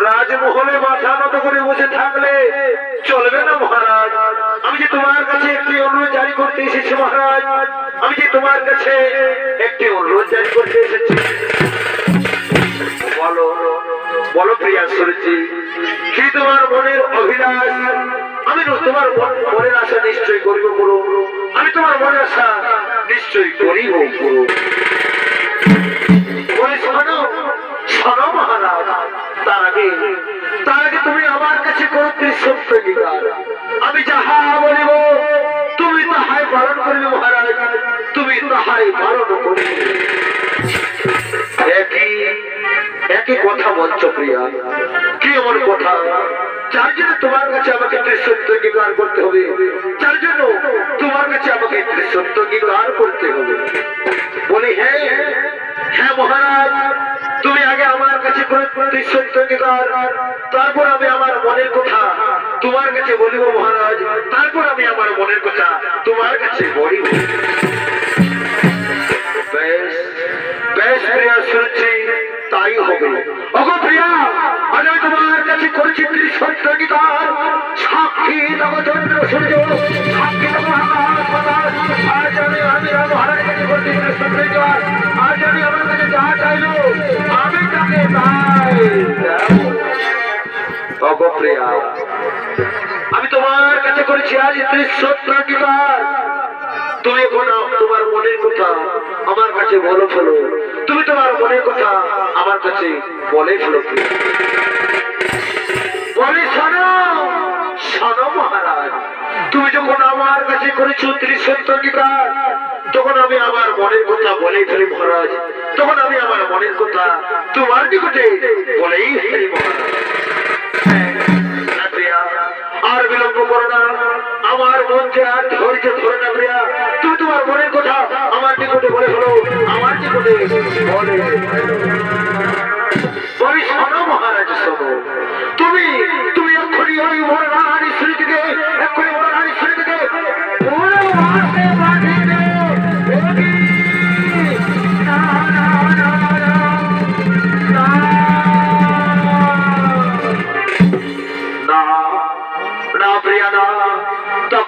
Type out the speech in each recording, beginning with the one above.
রাজমহলে মাথা নত করে বসে থাকলে চলবে না মহারাজ। আমি যে তোমার কাছে একটি অনুরোধ জারি করতে এসেছি মহারাজ, আমি যে তোমার কাছে একটি অনুরোধ জারি করতে এসেছি। বলো বলো প্রিয়া সুরজি, কি তোমার মনের অভিলাষ? আমি তোমার মনের আশা নিশ্চয় করিব পুরো, আমি তোমার মনের আশা নিশ্চয় করিব পুরো। শোনো মহারাজ, তার আগে তুমি আমার কাছে কর্তৃ সত্য অঙ্গীকার। আমি যাহা বলিব তুমি তাহাই পালন করিবে মহারাজ, তুমি তাহাই পালন করিবে। একই একই কথা বলছো প্রিয়া, কি এমন কথা যার জন্য তোমার কাছে আমাকে সত্য অঙ্গীকার করতে হবে, যার জন্য তোমার কাছে আমাকে সত্য অঙ্গীকার করতে হবে? বলি হ্যাঁ হ্যাঁ মহারাজ, তুমি আগে আমার কাছে সত্য অঙ্গীকার, তারপর আমি আমার মনের কথা তোমার কাছে বলিব মহারাজ, তারপর আমি আমার মনের কথা তোমার কাছে বলিব। বেশ বেশ প্রিয়া, শুনছি তাই হবে। ওগো প্রিয়া, আজ আমি তোমার কাছে করেছি সত্য অঙ্গীকার, সাক্ষী নবচন্দ্র সূর্য, সাক্ষী নব আকাশ পাতাল, আজ আমি মহারাজের কাছে করেছি সত্য অঙ্গীকার, আজ আমি আমার কাছে যা চাইল আমি তাকে তাই দেব। ওগো প্রিয়া, আমি তোমার কাছে করেছি আজ সত্য অঙ্গীকার, তুমি এখন তোমার মনের কথা আমার কাছে বলো ফেলো, তুমি তোমার মনের কথা আমার কাছে বলে ফেলো। বলে শোনো শোনো মহারাজ, তুমি যখন আমার কাছে করেছো সত্য অঙ্গীকার, তখন আমি আমার মনের কথা বলে ফেলি মহারাজ, তখন আমি আমার মনের কথা তোমার নিকটে বলেই ফেলি মহারাজ। আর বিলম্ব করো না, আমার মনকে আর ধৈর্য ধরে না প্রিয়া, তুমি তোমার মনের কথা আমার নিকটে বলে ফেলো, আমার নিকটে বলে বলি শোনো মহারাজ শোনো, তুমি তুমি এক্ষুনি ওই বড়রানী শ্রী থেকে এক্ষুনি বড়রানী শ্রী থেকে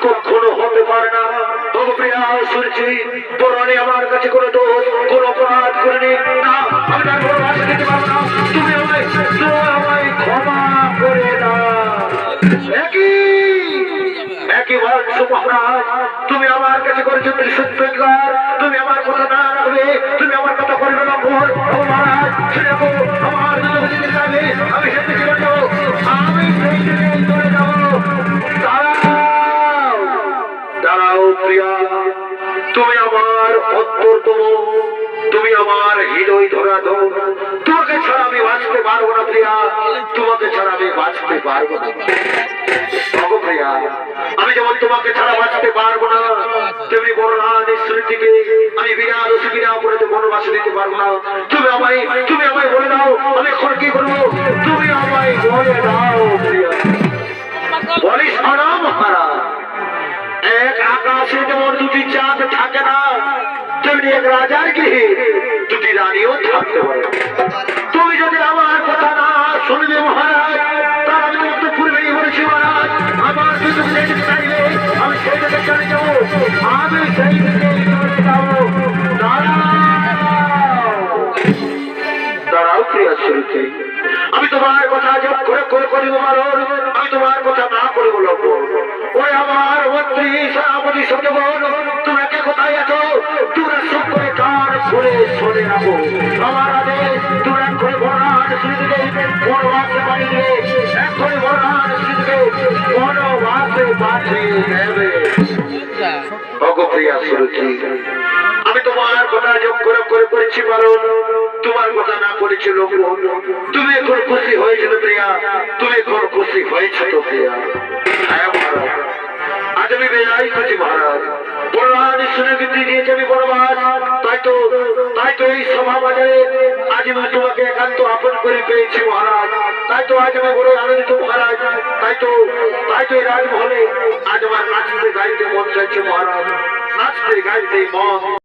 কখনো হতে পারে না। প্রিয়া শুনেছি পুরাণে আমার কাছে কোনো দোষ কোনো অপরাধ করেনি, না আমি তার কোনো ভাষা দিতে পারবো না, তুমি আমায় ক্ষমা করে দাও। একই বলছো মহারাজ, তুমি আমার কাছে করেছো সত্য অঙ্গীকার, তুমি আমার কথা না রাখবে, তুমি আমার কথা করবে না ভুল। মহারাজ সেরকম আমার যদি যাবে আমি সেদিকে চলে যাবো, আমি সেই দিকে চলে যাবো। দাঁড়াও প্রিয়া, তুমি আমার অন্তরতম, তুমি আমার হৃদয় ধরা দো, তোমাকে ছাড়া আমি বাঁচতে পারবো না প্রিয়া, তোমাকে ছাড়া আমি বাঁচতে পারবো না। প্রিয়া, আমি যেমন তোমাকে ছাড়া বাঁচতে পারবো না, তেমনি বড়রানী শ্রীটিকে আমি বিনা দোষে বিনা অপরাধে বনবাসে দিতে পারবো না। তুমি আমায় বলে দাও আমি এখন কি করবো, তুমি আমায় বলে দাও প্রিয়া। বলি শোনো মহারাজ, এক আকাশে যেমন দুটি চাঁদ থাকে না, তেমনি এক রাজার গৃহে দুটি রানীও থাকতে পারে। তুমি যদি আমার কথা না শুনবে মহারাজ, তার আমি তোমাকে পূর্বেই বলেছি মহারাজ, আমার যদি যেতে চাইলে আমি সেই দিকে চলে যাবো, আমি সেই দিকে চলে যাবো। দাঁড়াও প্রিয়া শ্রুতি, আমি তোমার কথা যোগ করে করে করিব মারণ, আমি তোমার কথা না করিব লম্বন। ওই আমার মন্ত্রী সেনাপতি সত্যবন, তোমরা কে কোথায় আছো? তোমরা সব করে কান খুলে শুনে রাখো আমার আদেশ, তোমরা এক করে বড়রান শ্রীদিকে বনবাসে পাঠিয়ে দিবে, এক করে বড়রান শ্রীদিকে বনবাসে পাঠিয়ে দেবে। প্রিয়া শ্রুতি, আমি তোমার কথা যোগ করে করে করেছি মারণ, তোমার কথা না করেছি লম্বন। তুমি এখন খুশি হয়েছিল প্রিয়া, তুমি এখন খুশি হয়েছ তো প্রিয়া? হ্যাঁ মহারাজ, আজ আমি বেজাই খুশি মহারাজ, বড়রানী শুনে কিন্তু দিয়েছে আমি বনবাস, তাই তো এই সভা বাজারে আজ আমি তোমাকে একান্ত আপন করে পেয়েছি মহারাজ, তাই তো আজ আমি বড় আনন্দিত মহারাজ, তাই তো এই রাজমহলে আজ আমার নাচতে গাইতে মন চাইছে মহারাজ, নাচতে গাইতে মন